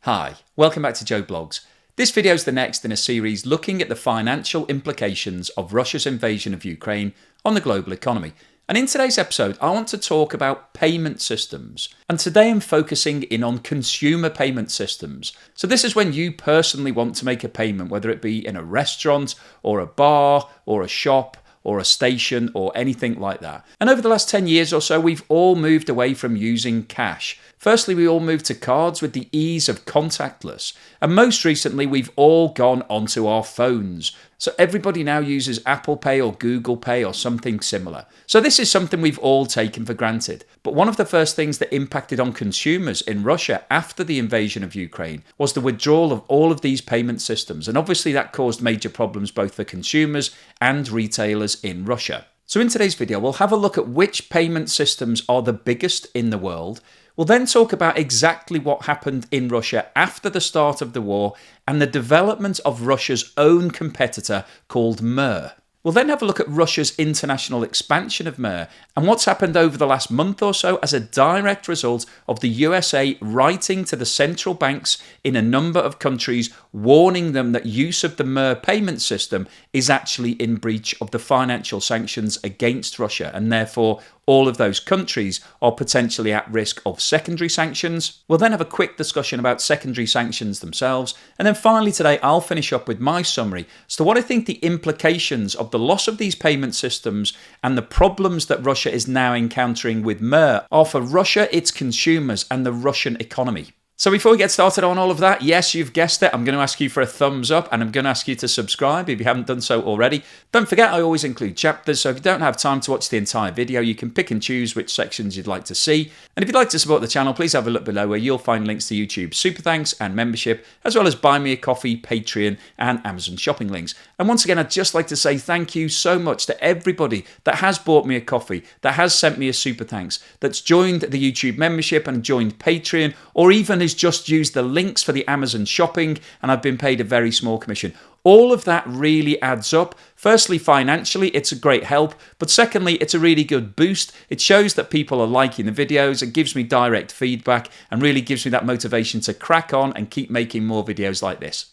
Hi, welcome back to Joe Blogs. This video is the next in a series looking at the financial implications of Russia's invasion of Ukraine on the global economy. And in today's episode, I want to talk about payment systems. And today I'm focusing in on consumer payment systems. So this is when you personally want to make a payment, whether it be in a restaurant or a bar or a shop or a station or anything like that. And over the last 10 years or so, we've all moved away from using cash. Firstly, we all moved to cards with the ease of contactless. And most recently, we've all gone onto our phones. So everybody now uses Apple Pay or Google Pay or something similar. So this is something we've all taken for granted. But one of the first things that impacted on consumers in Russia after the invasion of Ukraine was the withdrawal of all of these payment systems. And obviously that caused major problems both for consumers and retailers in Russia. So in today's video, we'll have a look at which payment systems are the biggest in the world. We'll then talk about exactly what happened in Russia after the start of the war and the development of Russia's own competitor called MIR. We'll then have a look at Russia's international expansion of MIR and what's happened over the last month or so as a direct result of the USA writing to the central banks in a number of countries warning them that use of the MIR payment system is actually in breach of the financial sanctions against Russia, and therefore all of those countries are potentially at risk of secondary sanctions. We'll then have a quick discussion about secondary sanctions themselves. And then finally today, I'll finish up with my summary as to what I think the implications of the loss of these payment systems and the problems that Russia is now encountering with MIR are for Russia, its consumers, and the Russian economy. So before we get started on all of that, yes, you've guessed it, I'm going to ask you for a thumbs up and I'm going to ask you to subscribe if you haven't done so already. Don't forget, I always include chapters, so if you don't have time to watch the entire video, you can pick and choose which sections you'd like to see. And if you'd like to support the channel, please have a look below where you'll find links to YouTube Super Thanks and membership, as well as Buy Me a Coffee, Patreon and Amazon shopping links. And once again, I'd just like to say thank you so much to everybody that has bought me a coffee, that has sent me a Super Thanks, that's joined the YouTube membership and joined Patreon, or even has just used the links for the Amazon shopping and I've been paid a very small commission. All of that really adds up. Firstly, financially, it's a great help. But secondly, it's a really good boost. It shows that people are liking the videos. It gives me direct feedback and really gives me that motivation to crack on and keep making more videos like this.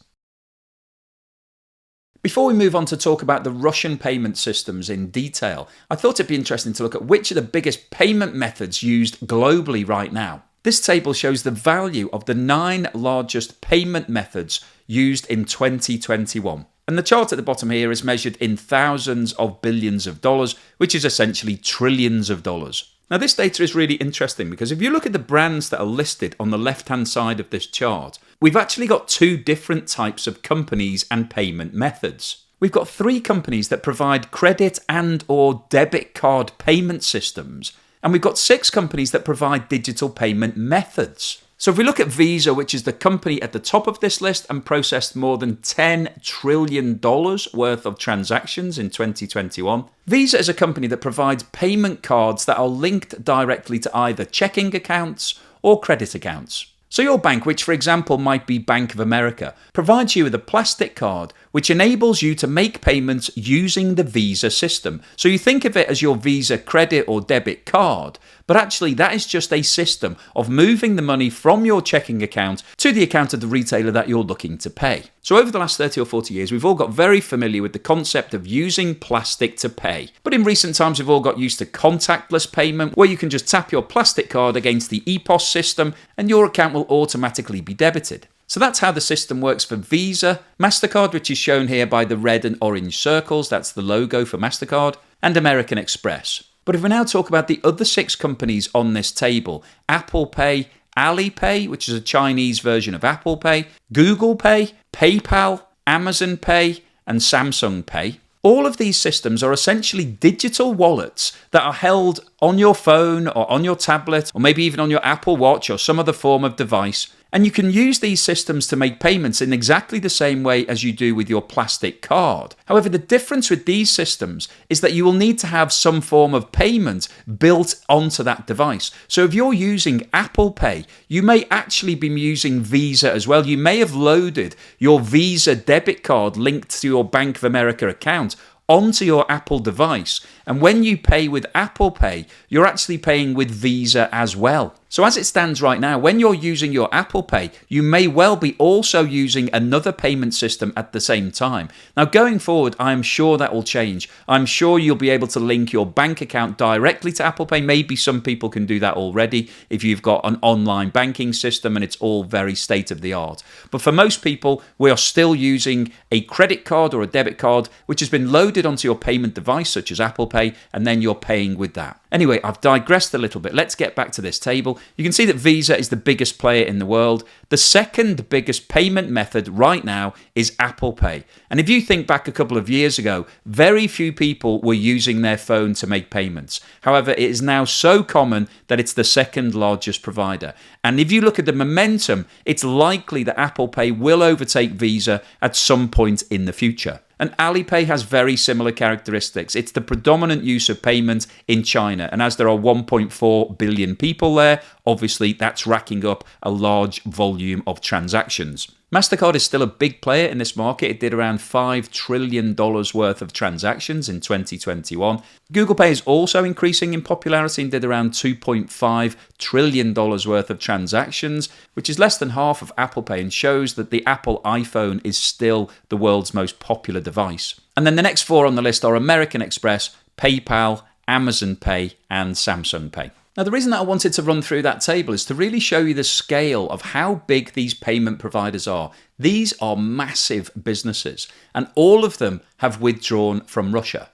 Before we move on to talk about the Russian payment systems in detail, I thought it'd be interesting to look at which are the biggest payment methods used globally right now. This table shows the value of the 9 largest payment methods used in 2021. And the chart at the bottom here is measured in thousands of billions of dollars, which is essentially trillions of dollars. Now this data is really interesting because if you look at the brands that are listed on the left-hand side of this chart, we've actually got 2 different types of companies and payment methods. We've got 3 companies that provide credit and or debit card payment systems. And we've got 6 companies that provide digital payment methods. So if we look at Visa, which is the company at the top of this list and processed more than $10 trillion worth of transactions in 2021, Visa is a company that provides payment cards that are linked directly to either checking accounts or credit accounts. So your bank, which for example might be Bank of America, provides you with a plastic card which enables you to make payments using the Visa system. So you think of it as your Visa credit or debit card, but actually that is just a system of moving the money from your checking account to the account of the retailer that you're looking to pay. So over the last 30 or 40 years, we've all got very familiar with the concept of using plastic to pay. But in recent times, we've all got used to contactless payment, where you can just tap your plastic card against the EPOS system and your account will automatically be debited. So that's how the system works for Visa, Mastercard, which is shown here by the red and orange circles, that's the logo for Mastercard, and American Express. But if we now talk about the other 6 companies on this table, ApplePay, Alipay, which is a Chinese version of Apple Pay, Google Pay, PayPal, Amazon Pay, and Samsung Pay. All of these systems are essentially digital wallets that are held on your phone or on your tablet or maybe even on your Apple Watch or some other form of device. And you can use these systems to make payments in exactly the same way as you do with your plastic card. However, the difference with these systems is that you will need to have some form of payment built onto that device. So if you're using Apple Pay, you may actually be using Visa as well. You may have loaded your Visa debit card linked to your Bank of America account onto your Apple device, And when you pay with Apple Pay, you're actually paying with Visa as well. So as it stands right now, when you're using your Apple Pay, you may well be also using another payment system at the same time. Now going forward, I'm sure that will change. I'm sure you'll be able to link your bank account directly to Apple Pay. Maybe some people can do that already if you've got an online banking system and it's all very state of the art. But for most people, we are still using a credit card or a debit card which has been loaded onto your payment device such as Apple Pay, and then you're paying with that. Anyway, I've digressed a little bit. Let's get back to this table. You can see that Visa is the biggest player in the world. The second biggest payment method right now is Apple Pay. And if you think back a couple of years ago, very few people were using their phone to make payments. However, it is now so common that it's the second largest provider. And if you look at the momentum, it's likely that Apple Pay will overtake Visa at some point in the future. And Alipay has very similar characteristics. It's the predominant use of payment in China. And as there are 1.4 billion people there, obviously that's racking up a large volume of transactions. Mastercard is still a big player in this market. It did around $5 trillion worth of transactions in 2021. Google Pay is also increasing in popularity and did around $2.5 trillion worth of transactions, which is less than half of Apple Pay and shows that the Apple iPhone is still the world's most popular device. And then the next four on the list are American Express, PayPal, Amazon Pay, and Samsung Pay. Now, the reason that I wanted to run through that table is to really show you the scale of how big these payment providers are. These are massive businesses, and all of them have withdrawn from Russia.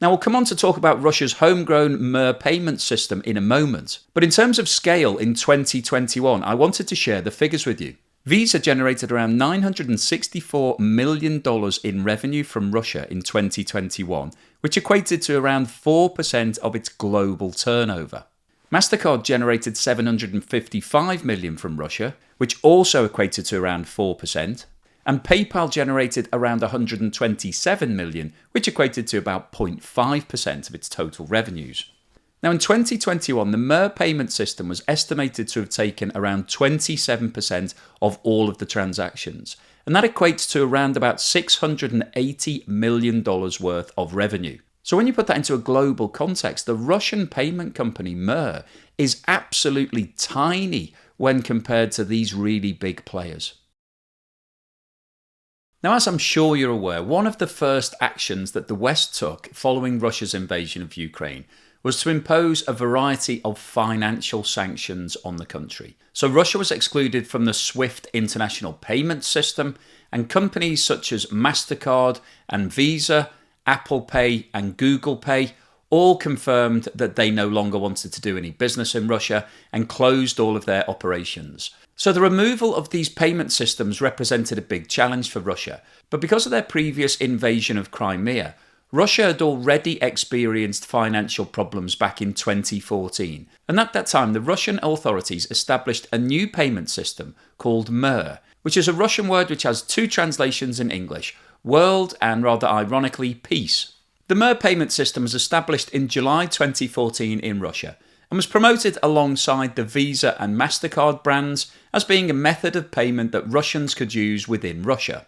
Now, we'll come on to talk about Russia's homegrown MIR payment system in a moment. But in terms of scale in 2021, I wanted to share the figures with you. Visa generated around $964 million in revenue from Russia in 2021, which equated to around 4% of its global turnover. Mastercard generated $755 million from Russia, which also equated to around 4%. And PayPal generated around $127 million, which equated to about 0.5% of its total revenues. Now in 2021, the MIR payment system was estimated to have taken around 27% of all of the transactions, and that equates to around about $680 million worth of revenue. So when you put that into a global context, the Russian payment company MIR is absolutely tiny when compared to these really big players. Now, as I'm sure you're aware, one of the first actions that the West took following Russia's invasion of Ukraine was to impose a variety of financial sanctions on the country. So Russia was excluded from the SWIFT international payment system, and companies such as Mastercard and Visa, Apple Pay and Google Pay all confirmed that they no longer wanted to do any business in Russia and closed all of their operations. So the removal of these payment systems represented a big challenge for Russia, but because of their previous invasion of Crimea, Russia had already experienced financial problems back in 2014, and at that time the Russian authorities established a new payment system called MIR, which is a Russian word which has two translations in English, world and rather ironically peace. The MIR payment system was established in July 2014 in Russia and was promoted alongside the Visa and Mastercard brands as being a method of payment that Russians could use within Russia.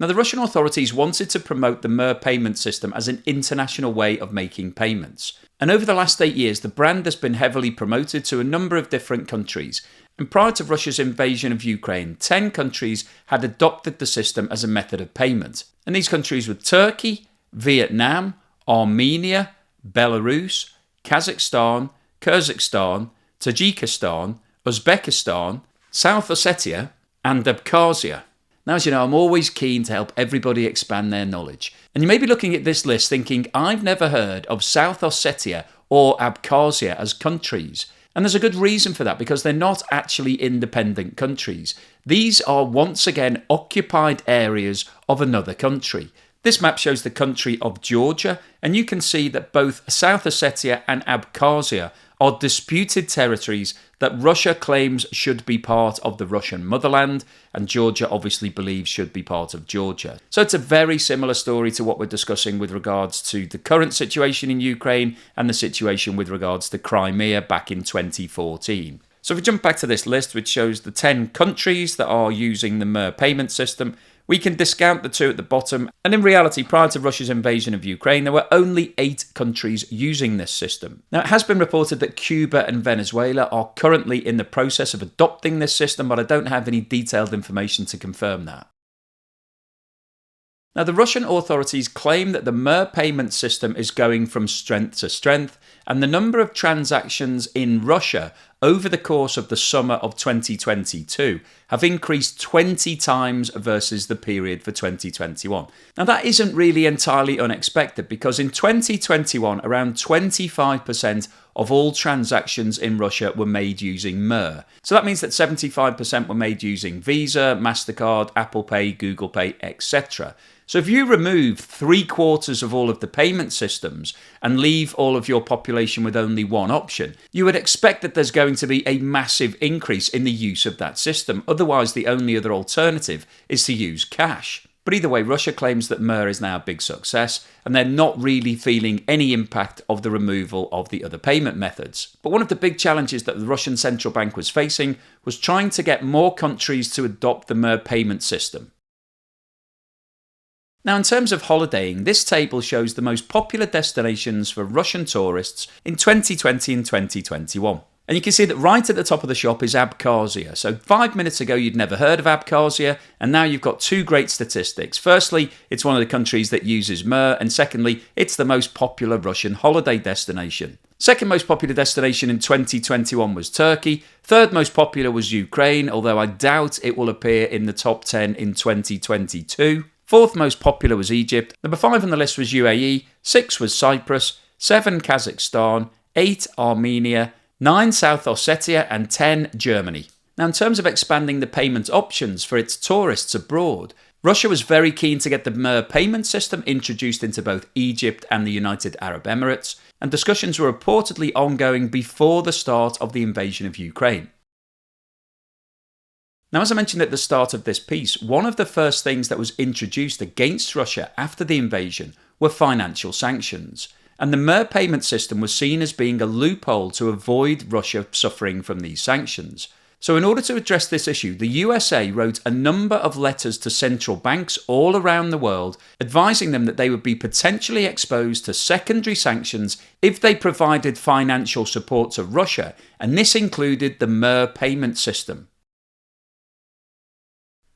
Now, the Russian authorities wanted to promote the MIR payment system as an international way of making payments. And over the last 8 years, the brand has been heavily promoted to a number of different countries. And prior to Russia's invasion of Ukraine, 10 countries had adopted the system as a method of payment. And these countries were Turkey, Vietnam, Armenia, Belarus, Kazakhstan, Kyrgyzstan, Tajikistan, Uzbekistan, South Ossetia, and Abkhazia. Now, as you know, I'm always keen to help everybody expand their knowledge. And you may be looking at this list thinking, I've never heard of South Ossetia or Abkhazia as countries. And there's a good reason for that, because they're not actually independent countries. These are once again occupied areas of another country. This map shows the country of Georgia, and you can see that both South Ossetia and Abkhazia are disputed territories that Russia claims should be part of the Russian motherland, and Georgia obviously believes should be part of Georgia. So it's a very similar story to what we're discussing with regards to the current situation in Ukraine and the situation with regards to Crimea back in 2014. So if we jump back to this list, which shows the 10 countries that are using the MIR payment system, We can discount the two at the bottom, and in reality, prior to Russia's invasion of Ukraine, there were only 8 countries using this system. Now, it has been reported that Cuba and Venezuela are currently in the process of adopting this system, but I don't have any detailed information to confirm that. Now, the Russian authorities claim that the MIR payment system is going from strength to strength, and the number of transactions in Russia over the course of the summer of 2022 have increased 20 times versus the period for 2021. Now, that isn't really entirely unexpected, because in 2021, around 25% of all transactions in Russia were made using MIR. So that means that 75% were made using Visa, Mastercard, Apple Pay, Google Pay, etc. So if you remove 3/4 of all of the payment systems and leave all of your population with only one option, you would expect that there's going to be a massive increase in the use of that system. Otherwise, the only other alternative is to use cash. But either way, Russia claims that MIR is now a big success, and they're not really feeling any impact of the removal of the other payment methods. But one of the big challenges that the Russian central bank was facing was trying to get more countries to adopt the MIR payment system. Now, in terms of holidaying, this table shows the most popular destinations for Russian tourists in 2020 and 2021. And you can see that right at the top of the shop is Abkhazia. So 5 minutes ago, you'd never heard of Abkhazia, and now you've got two great statistics. Firstly, it's one of the countries that uses MIR, and secondly, it's the most popular Russian holiday destination. Second most popular destination in 2021 was Turkey. Third most popular was Ukraine, although I doubt it will appear in the top 10 in 2022. Fourth most popular was Egypt. Number 5 on the list was UAE. 6 was Cyprus. 7 Kazakhstan. 8 Armenia. 9 South Ossetia, and 10 Germany. Now, in terms of expanding the payment options for its tourists abroad, Russia was very keen to get the MIR payment system introduced into both Egypt and the United Arab Emirates, and discussions were reportedly ongoing before the start of the invasion of Ukraine. Now, as I mentioned at the start of this piece, one of the first things that was introduced against Russia after the invasion were financial sanctions. And the MIR payment system was seen as being a loophole to avoid Russia suffering from these sanctions. So in order to address this issue, the USA wrote a number of letters to central banks all around the world, advising them that they would be potentially exposed to secondary sanctions if they provided financial support to Russia, and this included the MIR payment system.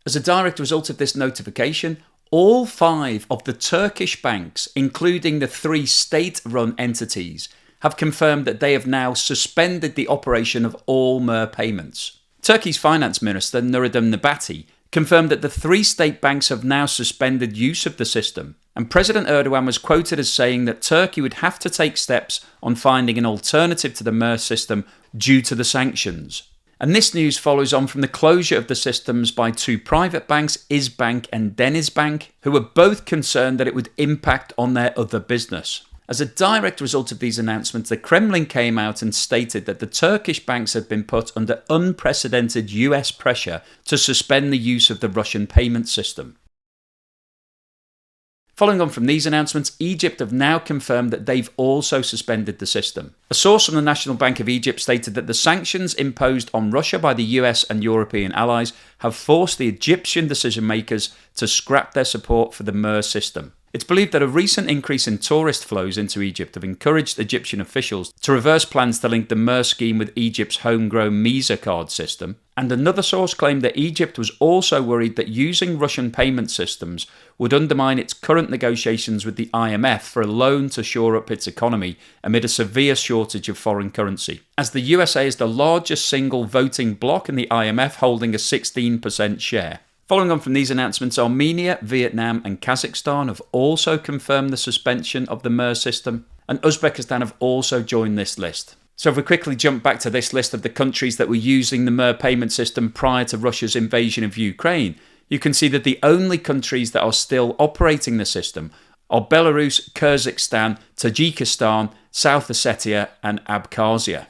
As a direct result of this notification, all 5 of the Turkish banks, including the 3 state-run entities, have confirmed that they have now suspended the operation of all MIR payments. Turkey's finance minister, Nuruddin Nebati, confirmed that the 3 state banks have now suspended use of the system, and President Erdogan was quoted as saying that Turkey would have to take steps on finding an alternative to the MIR system due to the sanctions. And this news follows on from the closure of the systems by 2 private banks, İzbank and Denizbank, who were both concerned that it would impact on their other business. As a direct result of these announcements, the Kremlin came out and stated that the Turkish banks had been put under unprecedented US pressure to suspend the use of the Russian payment system. Following on from these announcements, Egypt have now confirmed that they've also suspended the system. A source from the National Bank of Egypt stated that the sanctions imposed on Russia by the US and European allies have forced the Egyptian decision makers to scrap their support for the MIR system. It's believed that a recent increase in tourist flows into Egypt have encouraged Egyptian officials to reverse plans to link the MIR scheme with Egypt's homegrown Visa card system. And another source claimed that Egypt was also worried that using Russian payment systems would undermine its current negotiations with the IMF for a loan to shore up its economy amid a severe shortage of foreign currency. As the USA is the largest single voting bloc in the IMF, holding a 16% share. Following on from these announcements, Armenia, Vietnam and Kazakhstan have also confirmed the suspension of the MIR system, and Uzbekistan have also joined this list. So if we quickly jump back to this list of the countries that were using the MIR payment system prior to Russia's invasion of Ukraine, you can see that the only countries that are still operating the system are Belarus, Kyrgyzstan, Tajikistan, South Ossetia and Abkhazia.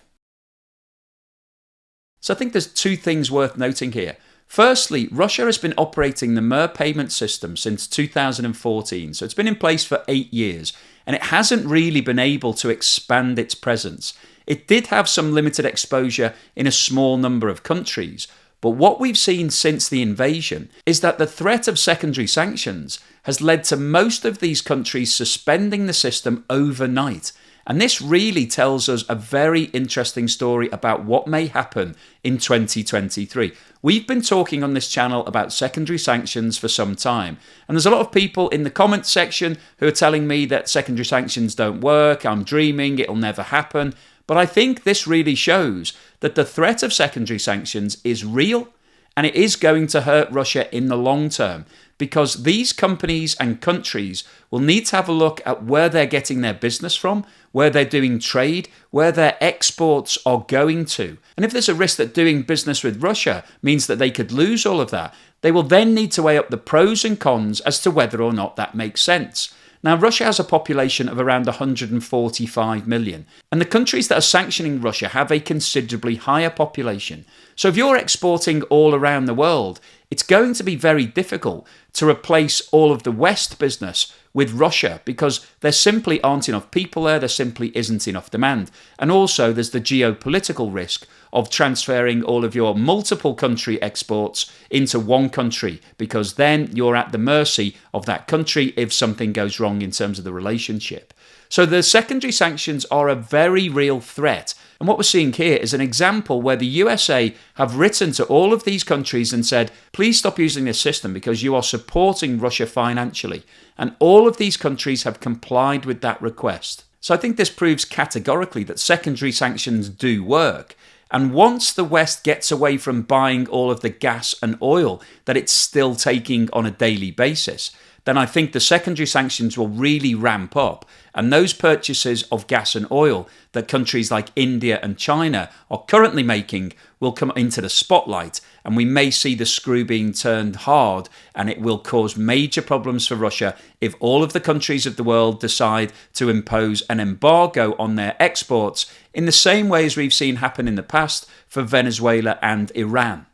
So I think there's 2 things worth noting here. Firstly, Russia has been operating the MIR payment system since 2014, so it's been in place for 8 years, and it hasn't really been able to expand its presence. It did have some limited exposure in a small number of countries, But what we've seen since the invasion is that the threat of secondary sanctions has led to most of these countries suspending the system overnight. And this really tells us a very interesting story about what may happen in 2023. We've been talking on this channel about secondary sanctions for some time. And there's a lot of people in the comments section who are telling me that secondary sanctions don't work, I'm dreaming, it'll never happen. But I think this really shows that the threat of secondary sanctions is real and it is going to hurt Russia in the long term, because these companies and countries will need to have a look at where they're getting their business from, where they're doing trade, where their exports are going to. And if there's a risk that doing business with Russia means that they could lose all of that, they will then need to weigh up the pros and cons as to whether or not that makes sense. Now, Russia has a population of around 145 million, and the countries that are sanctioning Russia have a considerably higher population. So if you're exporting all around the world, it's going to be very difficult to replace all of the West business with Russia, because there simply aren't enough people there simply isn't enough demand. And also there's the geopolitical risk of transferring all of your multiple country exports into one country, because then you're at the mercy of that country if something goes wrong in terms of the relationship. So the secondary sanctions are a very real threat. And what we're seeing here is an example where the USA have written to all of these countries and said, please stop using this system because you are supporting Russia financially. And all of these countries have complied with that request. So I think this proves categorically that secondary sanctions do work. And once the West gets away from buying all of the gas and oil that it's still taking on a daily basis, then I think the secondary sanctions will really ramp up. And those purchases of gas and oil that countries like India and China are currently making will come into the spotlight. And we may see the screw being turned hard, and it will cause major problems for Russia if all of the countries of the world decide to impose an embargo on their exports in the same way as we've seen happen in the past for Venezuela and Iran.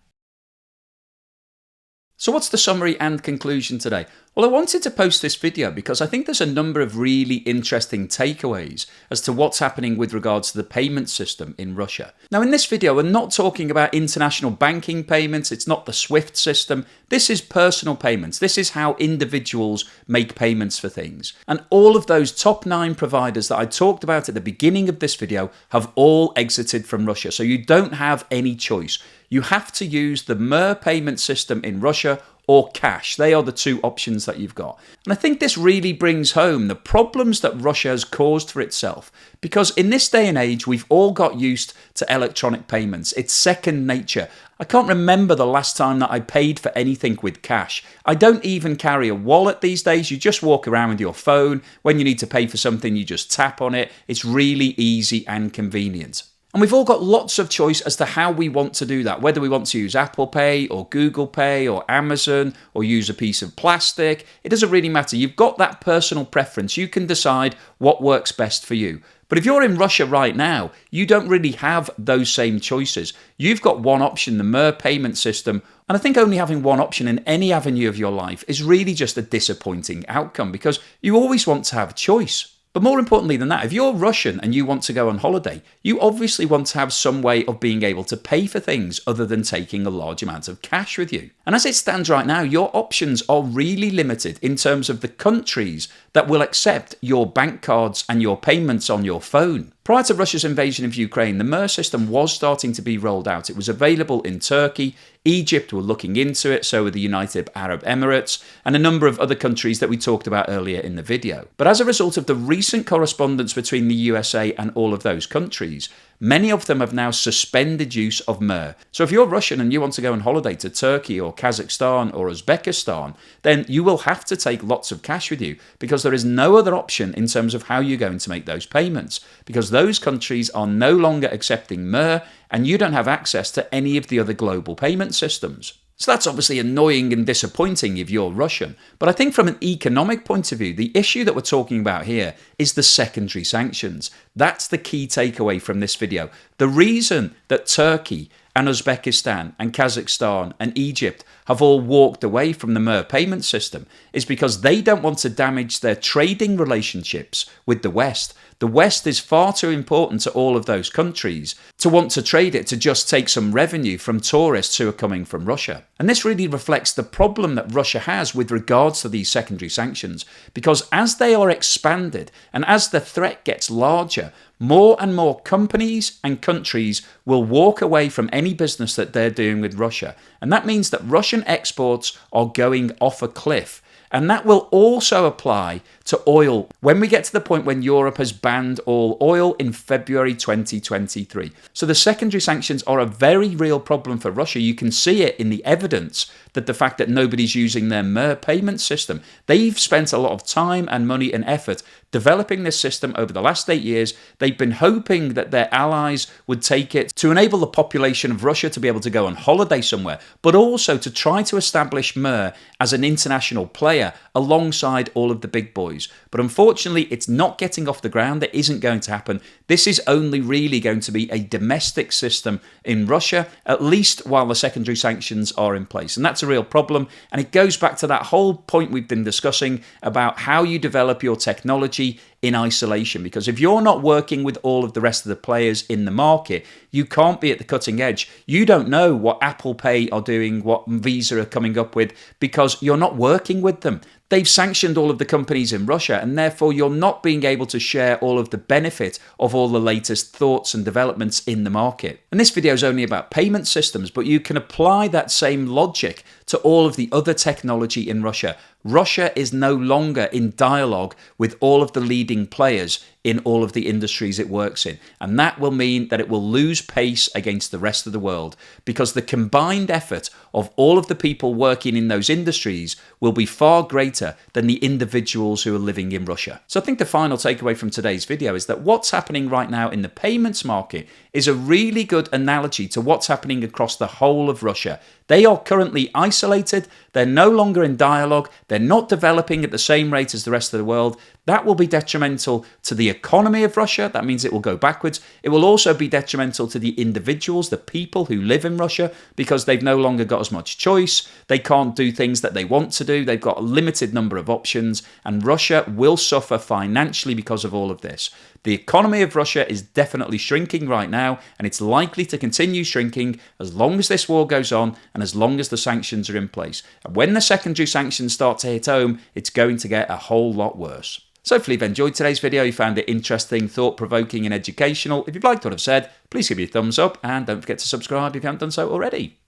So what's the summary and conclusion today? Well, I wanted to post this video because I think there's a number of really interesting takeaways as to what's happening with regards to the payment system in Russia. Now, in this video, we're not talking about international banking payments. It's not the SWIFT system. This is personal payments. This is how individuals make payments for things. And all of those top 9 providers that I talked about at the beginning of this video have all exited from Russia. So you don't have any choice. You have to use the MIR payment system in Russia or cash. They are the 2 options that you've got. And I think this really brings home the problems that Russia has caused for itself. Because in this day and age, we've all got used to electronic payments. It's second nature. I can't remember the last time that I paid for anything with cash. I don't even carry a wallet these days. You just walk around with your phone. When you need to pay for something, you just tap on it. It's really easy and convenient. And we've all got lots of choice as to how we want to do that, whether we want to use Apple Pay or Google Pay or Amazon or use a piece of plastic. It doesn't really matter. You've got that personal preference. You can decide what works best for you. But if you're in Russia right now, you don't really have those same choices. You've got one option, the MIR payment system. And I think only having one option in any avenue of your life is really just a disappointing outcome, because you always want to have choice. But more importantly than that, if you're Russian and you want to go on holiday, you obviously want to have some way of being able to pay for things other than taking a large amount of cash with you. And as it stands right now, your options are really limited in terms of the countries that will accept your bank cards and your payments on your phone. Prior to Russia's invasion of Ukraine, the MIR system was starting to be rolled out. It was available in Turkey. Egypt were looking into it, so were the United Arab Emirates, and a number of other countries that we talked about earlier in the video. But as a result of the recent correspondence between the USA and all of those countries, many of them have now suspended use of MIR. So if you're Russian and you want to go on holiday to Turkey or Kazakhstan or Uzbekistan, then you will have to take lots of cash with you, because there is no other option in terms of how you're going to make those payments, because those countries are no longer accepting MIR and you don't have access to any of the other global payment systems. So that's obviously annoying and disappointing if you're Russian. But I think from an economic point of view, the issue that we're talking about here is the secondary sanctions. That's the key takeaway from this video. The reason that Turkey and Uzbekistan and Kazakhstan and Egypt have all walked away from the MIR payment system is because they don't want to damage their trading relationships with the West. The West is far too important to all of those countries to want to trade it to just take some revenue from tourists who are coming from Russia. And this really reflects the problem that Russia has with regards to these secondary sanctions, because as they are expanded and as the threat gets larger, more and more companies and countries will walk away from any business that they're doing with Russia. And that means that Russian exports are going off a cliff. And that will also apply to oil when we get to the point when Europe has banned all oil in February 2023. So the secondary sanctions are a very real problem for Russia. You can see it in the evidence that the fact that nobody's using their MIR payment system. They've spent a lot of time and money and effort developing this system over the last 8 years. They've been hoping that their allies would take it to enable the population of Russia to be able to go on holiday somewhere, but also to try to establish MIR as an international player alongside all of the big boys. But unfortunately, it's not getting off the ground. That isn't going to happen. This is only really going to be a domestic system in Russia, at least while the secondary sanctions are in place. And that's a real problem. And it goes back to that whole point we've been discussing about how you develop your technology in isolation, because if you're not working with all of the rest of the players in the market, you can't be at the cutting edge. You don't know what Apple Pay are doing, what Visa are coming up with, because you're not working with them. They've sanctioned all of the companies in Russia, and therefore you're not being able to share all of the benefit of all the latest thoughts and developments in the market. And this video is only about payment systems, but you can apply that same logic to all of the other technology in Russia. Russia is no longer in dialogue with all of the leading players in all of the industries it works in. And that will mean that it will lose pace against the rest of the world, because the combined effort of all of the people working in those industries will be far greater than the individuals who are living in Russia. So I think the final takeaway from today's video is that what's happening right now in the payments market is a really good analogy to what's happening across the whole of Russia. They are currently isolated. They're no longer in dialogue. They're not developing at the same rate as the rest of the world. That will be detrimental to the economy of Russia. That means it will go backwards. It will also be detrimental to the individuals, the people who live in Russia, because they've no longer got as much choice. They can't do things that they want to do. They've got a limited number of options, and Russia will suffer financially because of all of this. The economy of Russia is definitely shrinking right now, and it's likely to continue shrinking as long as this war goes on and as long as the sanctions are in place. And when the secondary sanctions start to hit home, it's going to get a whole lot worse. So hopefully you've enjoyed today's video, you found it interesting, thought-provoking and educational. If you've liked what I've said, please give me a thumbs up and don't forget to subscribe if you haven't done so already.